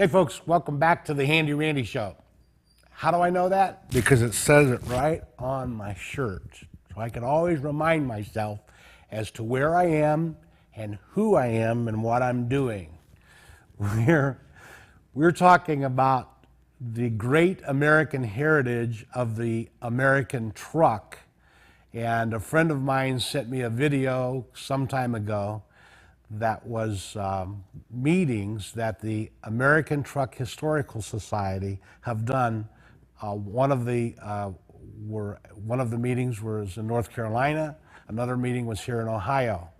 Hey folks, welcome back to the Handy Randy Show. How do I know that? Because it says it right on my shirt. So I can always remind myself as to where I am and who I am and what I'm doing. We're talking about the great American heritage of the American truck. And a friend of mine sent me a video some time ago that was meetings that the American Truck Historical Society have done. One of the meetings was in North Carolina. Another meeting was here in Ohio.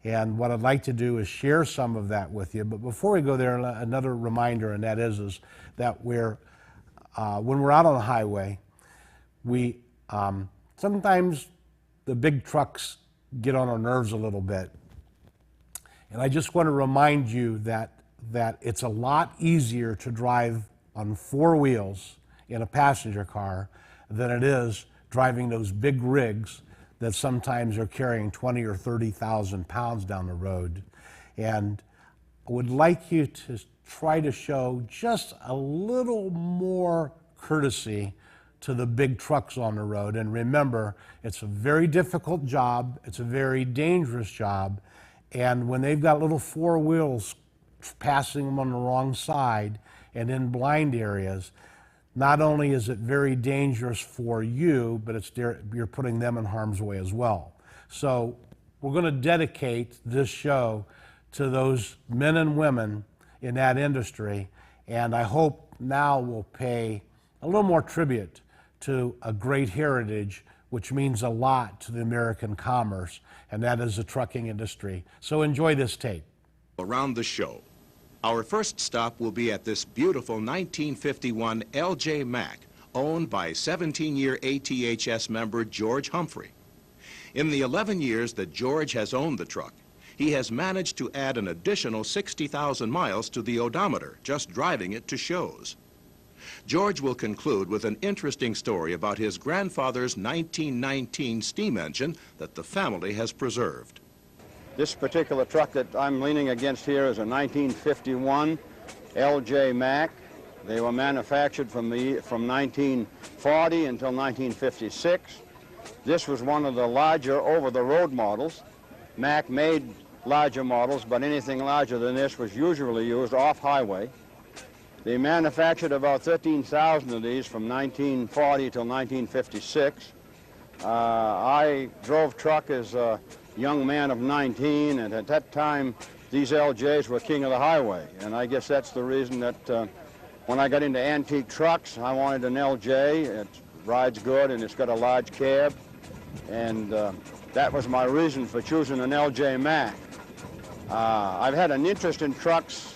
And what I'd like to do is share some of that with you. But before we go there, another reminder, and that is that when we're out on the highway, we sometimes the big trucks get on our nerves a little bit. And I just want to remind you that it's a lot easier to drive on four wheels in a passenger car than it is driving those big rigs that sometimes are carrying 20 or 30,000 pounds down the road. And I would like you to try to show just a little more courtesy to the big trucks on the road. And remember, it's a very difficult job. It's a very dangerous job. And when they've got little four wheels passing them on the wrong side and in blind areas, not only is it very dangerous for you, but you're putting them in harm's way as well. So we're going to dedicate this show to those men and women in that industry, and I hope now we'll pay a little more tribute to a great heritage which means a lot to the American commerce, and that is the trucking industry. So enjoy this tape. Around the show. Our first stop will be at this beautiful 1951 L.J. Mack, owned by 17-year ATHS member George Humphrey. In the 11 years that George has owned the truck, he has managed to add an additional 60,000 miles to the odometer just driving it to shows. George will conclude with an interesting story about his grandfather's 1919 steam engine that the family has preserved. This particular truck that I'm leaning against here is a 1951 L.J. Mack. They were manufactured from 1940 until 1956. This was one of the larger over-the-road models. Mack made larger models, but anything larger than this was usually used off-highway. They manufactured about 13,000 of these from 1940 till 1956. I drove truck as a young man of 19, and at that time, these LJs were king of the highway. And I guess that's the reason that when I got into antique trucks, I wanted an LJ. It rides good, and it's got a large cab. And that was my reason for choosing an LJ Mack. I've had an interest in trucks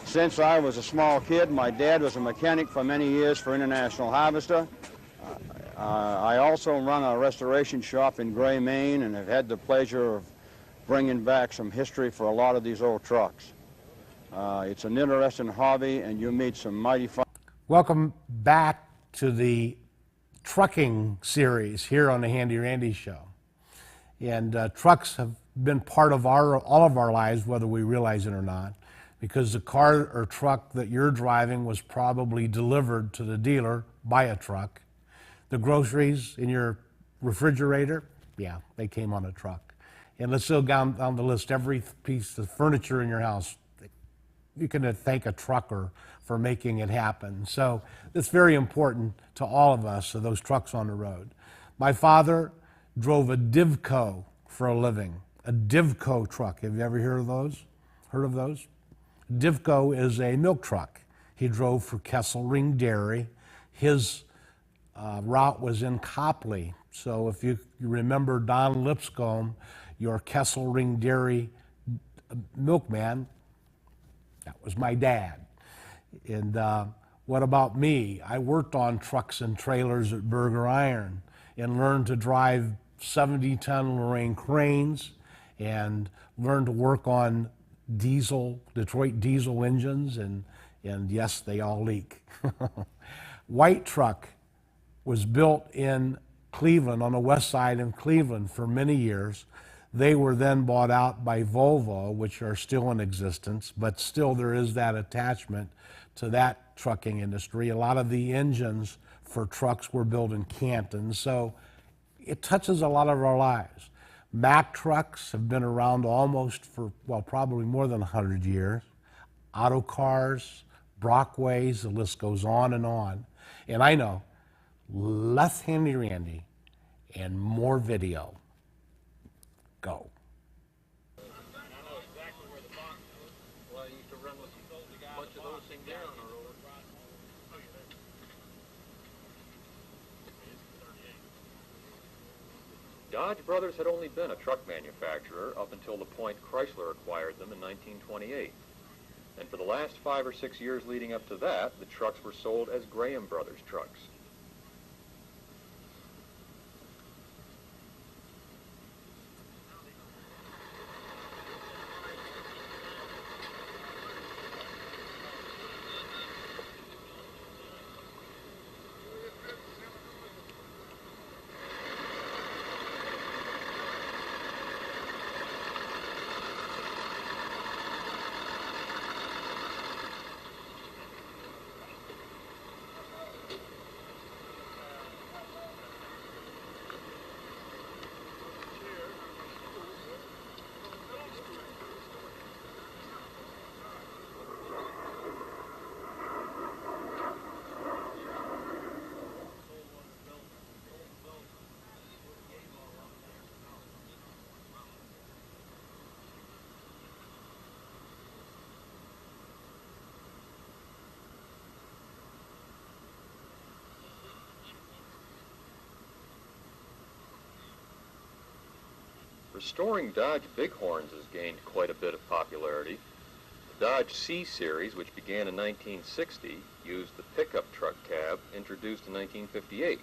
since I was a small kid. My dad was a mechanic for many years for International Harvester. I also run a restoration shop in Gray, Maine, and have had the pleasure of bringing back some history for a lot of these old trucks. It's an interesting hobby, and you meet some mighty fun. Welcome back to the trucking series here on the Handy Randy Show. And trucks have been part of all of our lives, whether we realize it or not, because the car or truck that you're driving was probably delivered to the dealer by a truck. The groceries in your refrigerator, yeah, they came on a truck. And let's go down the list, every piece of furniture in your house, you can thank a trucker for making it happen. So it's very important to all of us, those trucks on the road. My father drove a Divco for a living, a Divco truck. Have you ever heard of those? Divco is a milk truck. He drove for Kesselring Dairy. His route was in Copley. So if you remember Don Lipscomb, your Kesselring Dairy milkman, that was my dad. And what about me? I worked on trucks and trailers at Burger Iron and learned to drive 70-ton Lorraine cranes and learned to work on Detroit diesel engines, and yes, they all leak. White truck was built in Cleveland, on the west side in Cleveland for many years. They were then bought out by Volvo, which are still in existence, but still there is that attachment to that trucking industry. A lot of the engines for trucks were built in Canton, so it touches a lot of our lives. Mack trucks have been around almost for, well, probably more than 100 years. Auto cars, Brockways, the list goes on and on. And I know, less handy Randy and more video. Go. Dodge Brothers had only been a truck manufacturer up until the point Chrysler acquired them in 1928. And for the last 5 or 6 years leading up to that, the trucks were sold as Graham Brothers trucks. Restoring Dodge Bighorns has gained quite a bit of popularity. The Dodge C Series, which began in 1960, used the pickup truck cab introduced in 1958.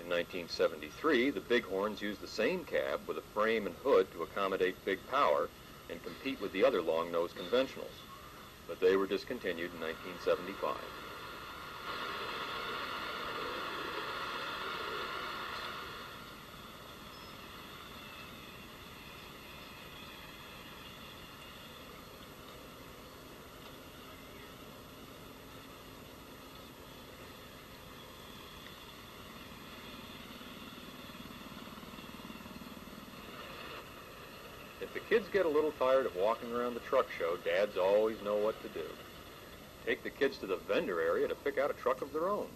In 1973, the Bighorns used the same cab with a frame and hood to accommodate big power and compete with the other long-nose conventionals, but they were discontinued in 1975. If the kids get a little tired of walking around the truck show, dads always know what to do. Take the kids to the vendor area to pick out a truck of their own.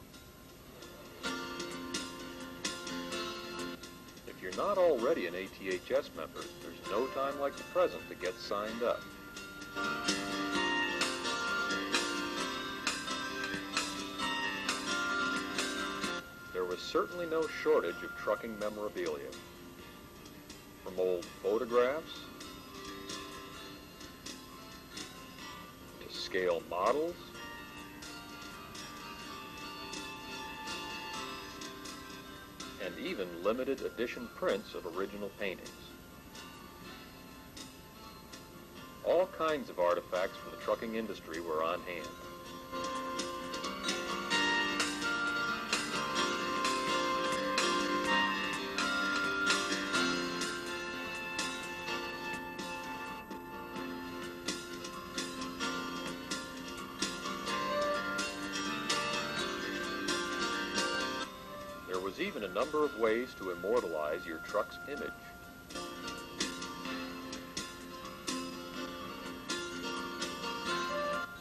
If you're not already an ATHS member, there's no time like the present to get signed up. There was certainly no shortage of trucking memorabilia. From old photographs to scale models and even limited edition prints of original paintings. All kinds of artifacts from the trucking industry were on hand. There was even a number of ways to immortalize your truck's image.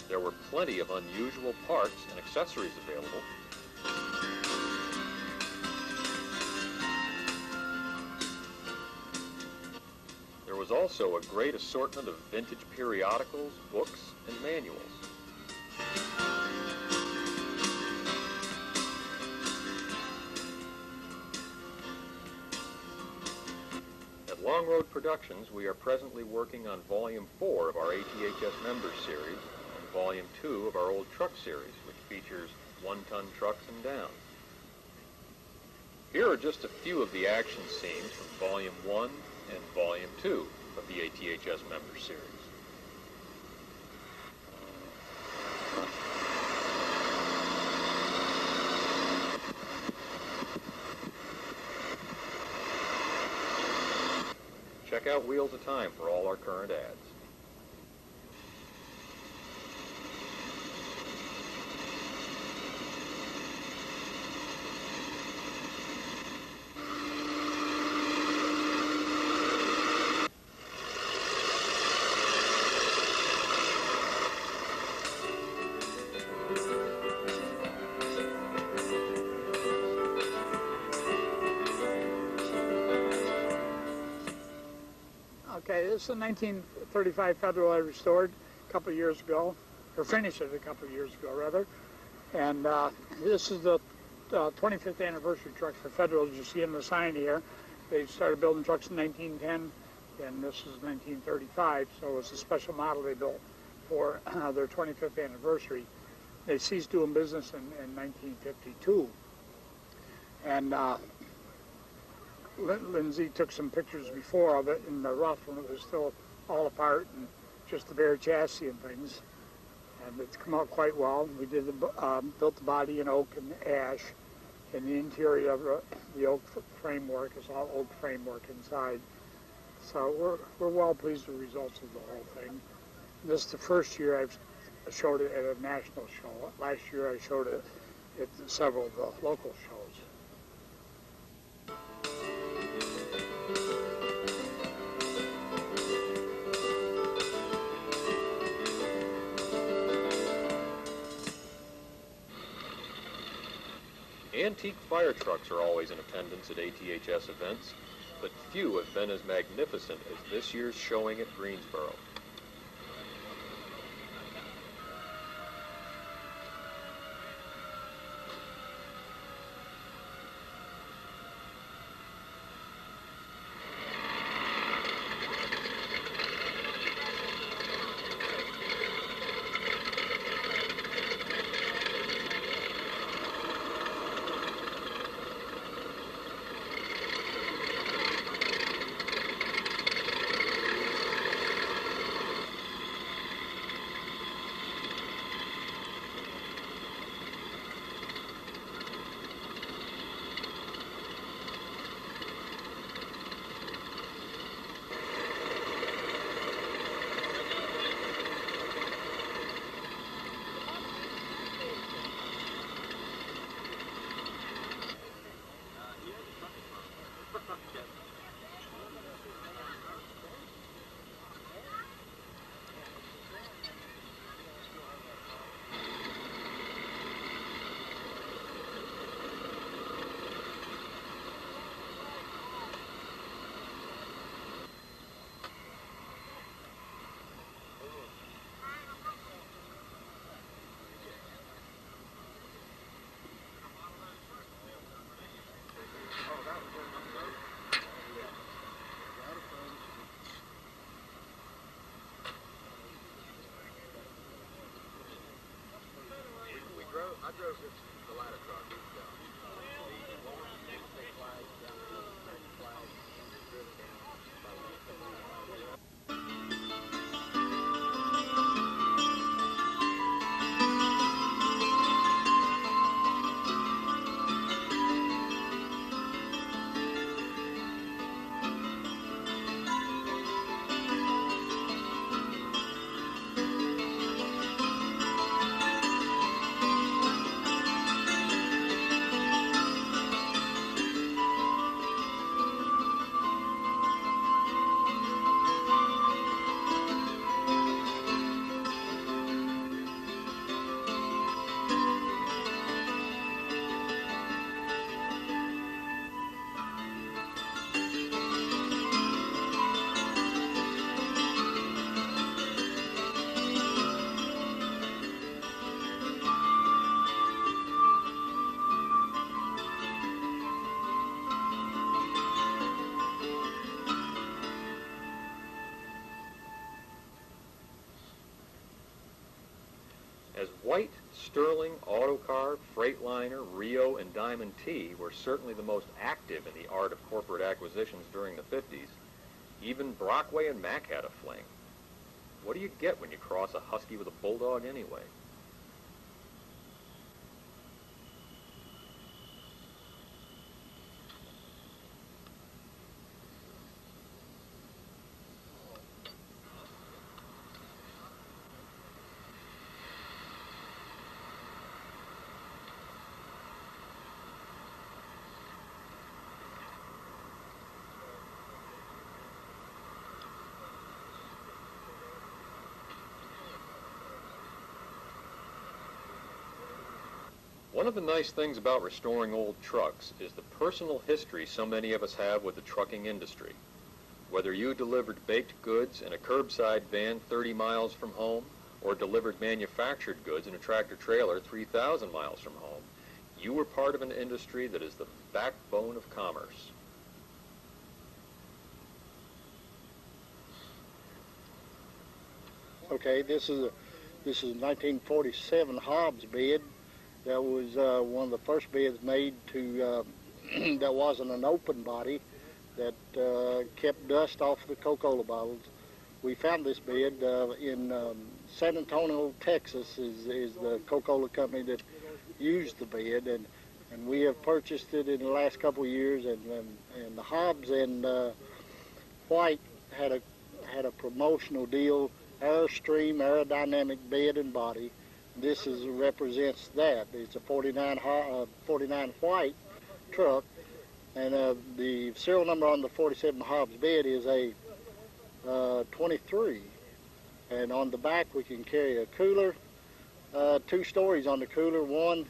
There were plenty of unusual parts and accessories available. There was also a great assortment of vintage periodicals, books, and manuals. At Long Road Productions, we are presently working on Volume 4 of our ATHS Members Series and Volume 2 of our Old Truck Series, which features one-ton trucks and down. Here are just a few of the action scenes from Volume 1 and Volume 2 of the ATHS Members Series. Check out Wheels of Time for all our current ads. This is a 1935 Federal I restored a couple of years ago, or finished it a couple of years ago, rather. And this is the 25th anniversary truck for Federal, as you see in the sign here. They started building trucks in 1910, and this is 1935, so it was a special model they built for their 25th anniversary. They ceased doing business in 1952. And Lindsay took some pictures before of it in the rough when it was still all apart and just the bare chassis and things. And it's come out quite well. We did built the body in oak and ash, and the interior of the oak framework is all oak framework inside. So we're well pleased with the results of the whole thing. This is the first year I've showed it at a national show. Last year I showed it at several of the local shows. Antique fire trucks are always in attendance at ATHS events, but few have been as magnificent as this year's showing at Greensboro. I drove the ladder truck. As White, Sterling, Autocar, Freightliner, Rio, and Diamond T were certainly the most active in the art of corporate acquisitions during the 50s, even Brockway and Mack had a fling. What do you get when you cross a Husky with a Bulldog anyway? One of the nice things about restoring old trucks is the personal history so many of us have with the trucking industry. Whether you delivered baked goods in a curbside van 30 miles from home or delivered manufactured goods in a tractor-trailer 3,000 miles from home, you were part of an industry that is the backbone of commerce. Okay, this is 1947 Hobbes Bid. That was one of the first bids made to that wasn't an open body, that kept dust off the Coca-Cola bottles. We found this bid in San Antonio, Texas, is the Coca-Cola company that used the bid, and we have purchased it in the last couple of years. And the Hobbs and White had a promotional deal, Airstream aerodynamic bed and body. This represents that. It's a 49 White truck. And the serial number on the 47 Hobbs Bid is a 23. And on the back we can carry a cooler, 2 stories on the cooler. One,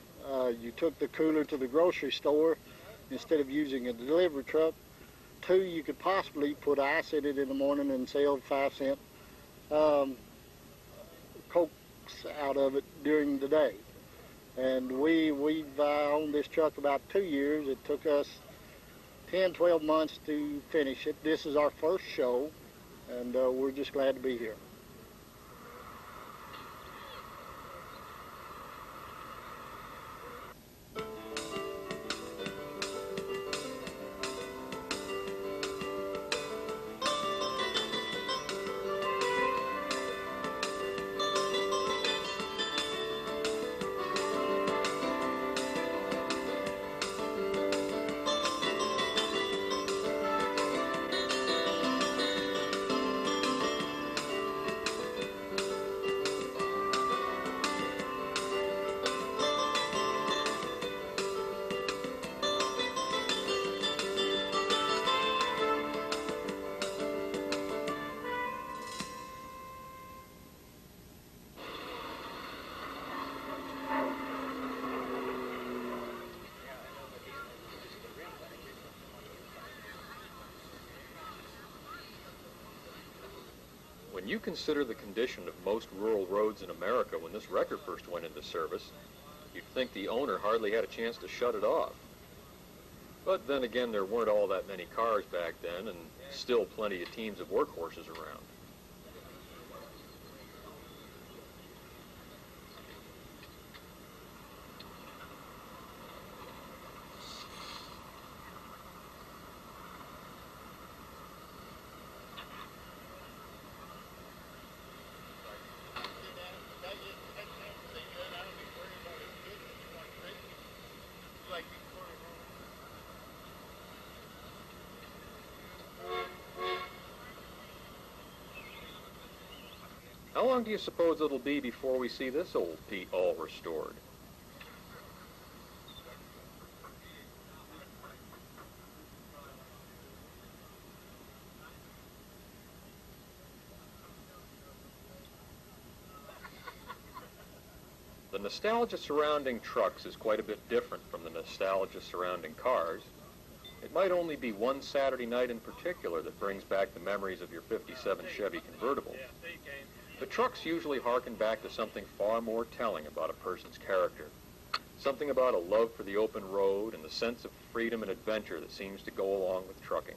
you took the cooler to the grocery store instead of using a delivery truck. 2, you could possibly put ice in it in the morning and sell 5-cent Cokes out of it during the day. And we've owned this truck about 2 years. It took us 10, 12 months to finish it. This is our first show, and we're just glad to be here. When you consider the condition of most rural roads in America when this record first went into service, you'd think the owner hardly had a chance to shut it off. But then again, there weren't all that many cars back then, and still plenty of teams of workhorses around. How long do you suppose it'll be before we see this old Pete all restored? The nostalgia surrounding trucks is quite a bit different from the nostalgia surrounding cars. It might only be one Saturday night in particular that brings back the memories of your '57 Chevy convertible. The trucks usually harken back to something far more telling about a person's character. Something about a love for the open road and the sense of freedom and adventure that seems to go along with trucking.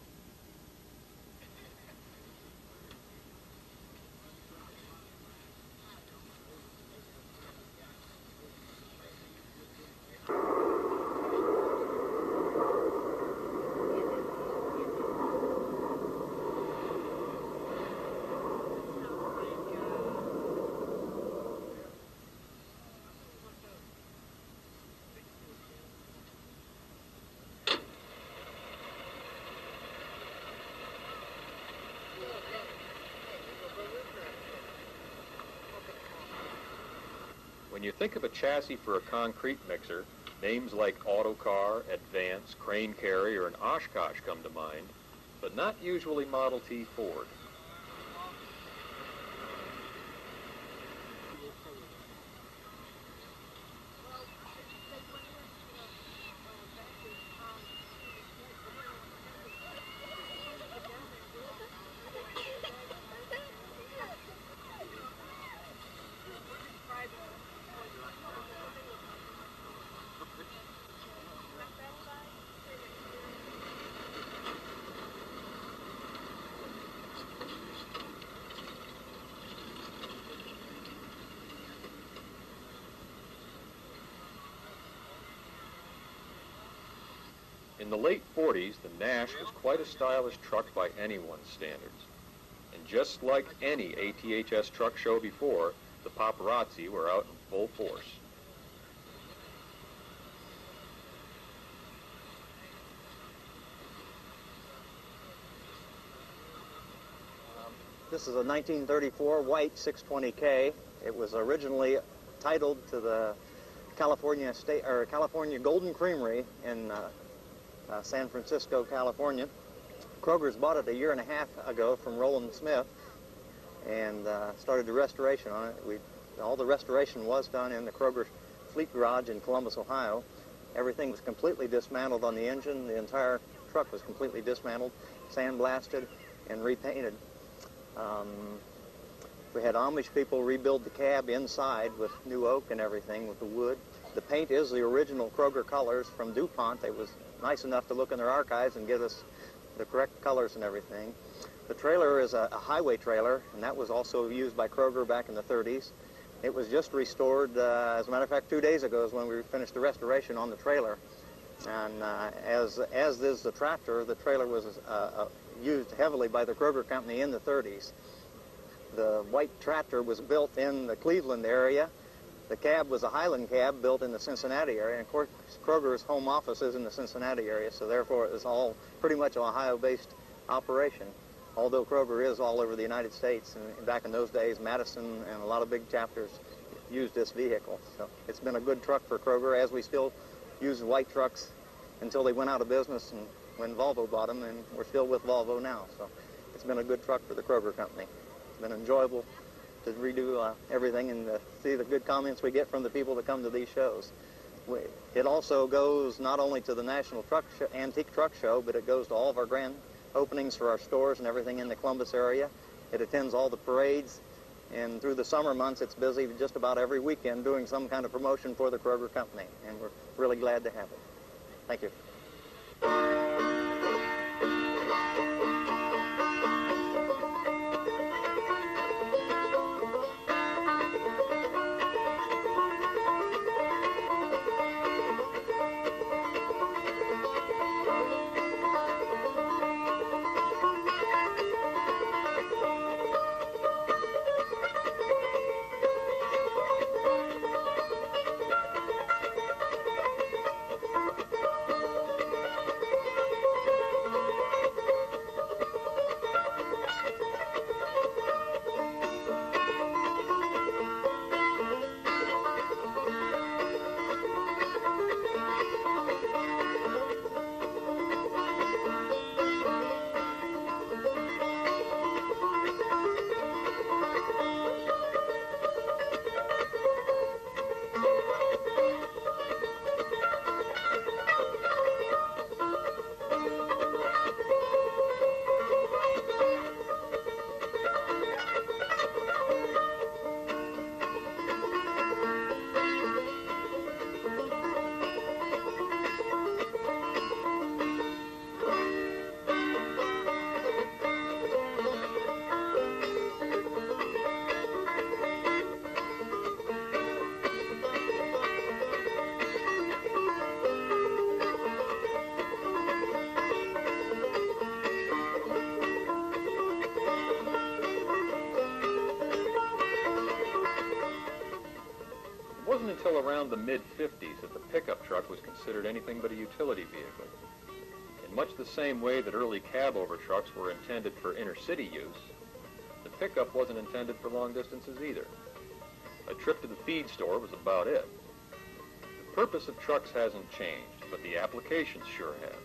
When you think of a chassis for a concrete mixer, names like Autocar, Advance, Crane Carrier, and Oshkosh come to mind, but not usually Model T Ford. In the late 40s, the Nash was quite a stylish truck by anyone's standards. And just like any ATHS truck show before, the paparazzi were out in full force. This is a 1934 white 620K. It was originally titled to the California Golden Creamery in San Francisco, California. Kroger's bought it a year and a half ago from Roland Smith and started the restoration on it. All the restoration was done in the Kroger Fleet Garage in Columbus, Ohio. Everything was completely dismantled on the engine. The entire truck was completely dismantled, sandblasted, and repainted. We had Amish people rebuild the cab inside with new oak and everything with the wood. The paint is the original Kroger colors from DuPont. They was nice enough to look in their archives and give us the correct colors and everything. The trailer is a highway trailer, and that was also used by Kroger back in the 30s. It was just restored, as a matter of fact, 2 days ago is when we finished the restoration on the trailer. And as is the tractor, the trailer was used heavily by the Kroger company in the 30s. The white tractor was built in the Cleveland area. The cab was a Highland cab built in the Cincinnati area. And of course, Kroger's home office is in the Cincinnati area, so therefore it was all pretty much an Ohio-based operation. Although Kroger is all over the United States, and back in those days, Madison and a lot of big chapters used this vehicle. So it's been a good truck for Kroger, as we still use white trucks until they went out of business and when Volvo bought them, and we're still with Volvo now. So it's been a good truck for the Kroger company. It's been enjoyable to redo everything and see the good comments we get from the people that come to these shows. It also goes not only to the National Antique Truck Show, but it goes to all of our grand openings for our stores and everything in the Columbus area. It attends all the parades, and through the summer months it's busy just about every weekend doing some kind of promotion for the Kroger company, and we're really glad to have it. Thank you. It wasn't until around the mid-50s that the pickup truck was considered anything but a utility vehicle. In much the same way that early cab-over trucks were intended for inner-city use, the pickup wasn't intended for long distances either. A trip to the feed store was about it. The purpose of trucks hasn't changed, but the applications sure have.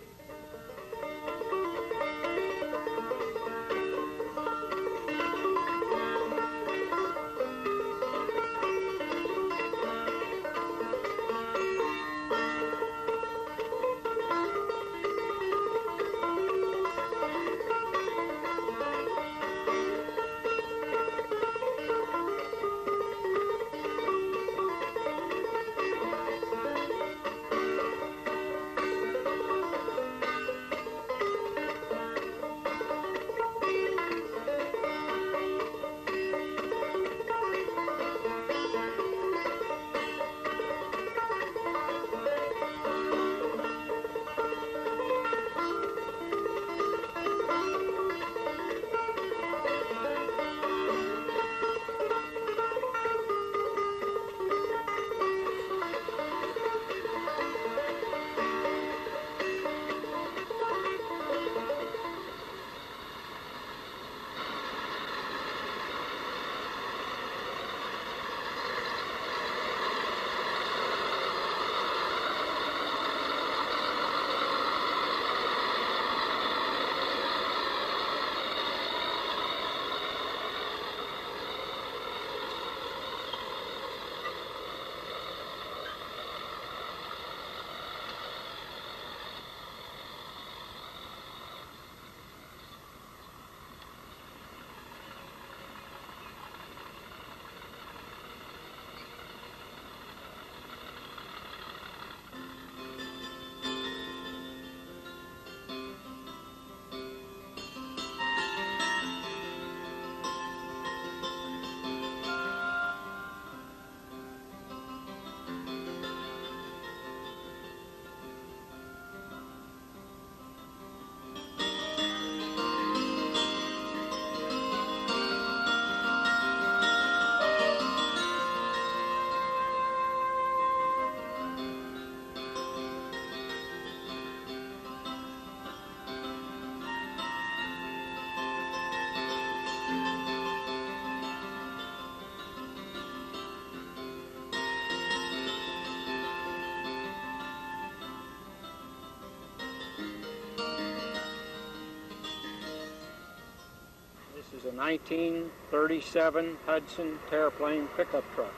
1937 Hudson Terraplane pickup truck.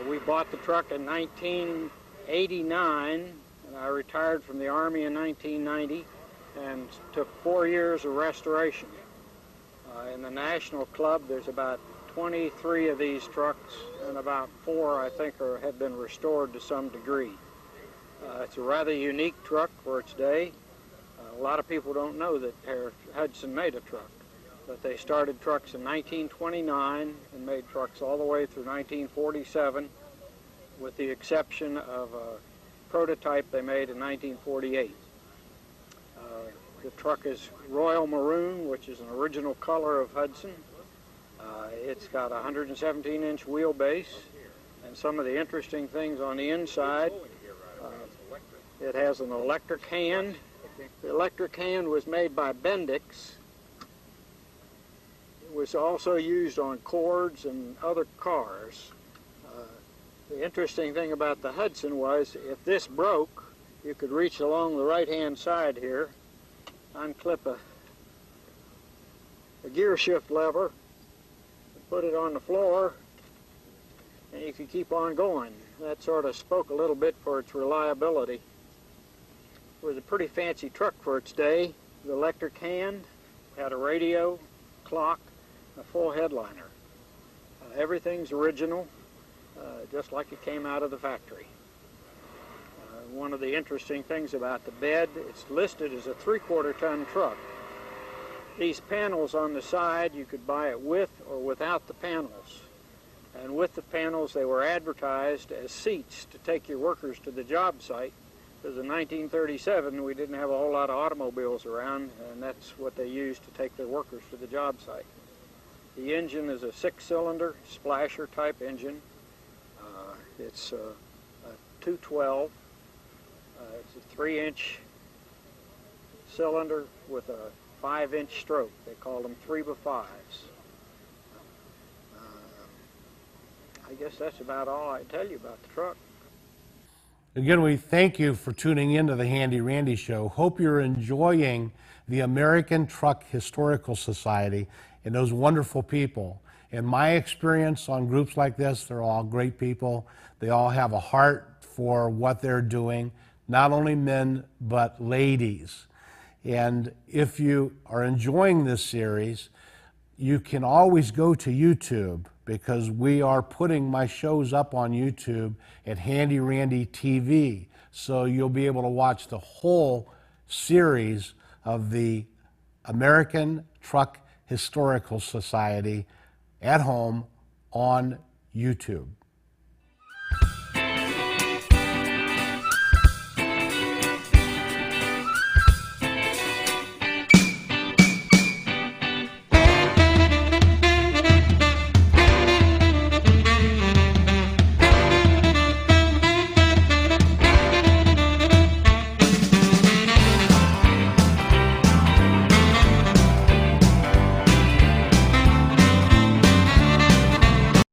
We bought the truck in 1989, and I retired from the Army in 1990, and took 4 years of restoration. In the National Club, there's about 23 of these trucks, and about 4, I think, have been restored to some degree. It's a rather unique truck for its day. A lot of people don't know that Hudson made a truck, but they started trucks in 1929 and made trucks all the way through 1947, with the exception of a prototype they made in 1948. The truck is royal maroon, which is an original color of Hudson. It's got a 117-inch wheelbase, and some of the interesting things on the inside, it has an electric hand. The electric hand was made by Bendix. It was also used on Cords and other cars. The interesting thing about the Hudson was, if this broke, you could reach along the right-hand side here, unclip a gear shift lever, put it on the floor, and you could keep on going. That sort of spoke a little bit for its reliability. It was a pretty fancy truck for its day. The electric hand had a radio, clock, a full headliner. Everything's original, just like it came out of the factory. One of the interesting things about the bed, it's listed as a 3/4 ton truck. These panels on the side, you could buy it with or without the panels. And with the panels, they were advertised as seats to take your workers to the job site. Because in 1937, we didn't have a whole lot of automobiles around, and that's what they used to take their workers to the job site. The engine is a 6-cylinder splasher type engine. It's a 212. It's a 3-inch cylinder with a 5-inch stroke. They call them 3x5s. I guess that's about all I can tell you about the truck. Again, we thank you for tuning into the Handy Randy Show. Hope you're enjoying the American Truck Historical Society and those wonderful people. In my experience on groups like this, they're all great people. They all have a heart for what they're doing, not only men, but ladies. And if you are enjoying this series, you can always go to YouTube, because we are putting my shows up on YouTube at Handy Randy TV. So you'll be able to watch the whole series of the American Truck Historical Society at home on YouTube.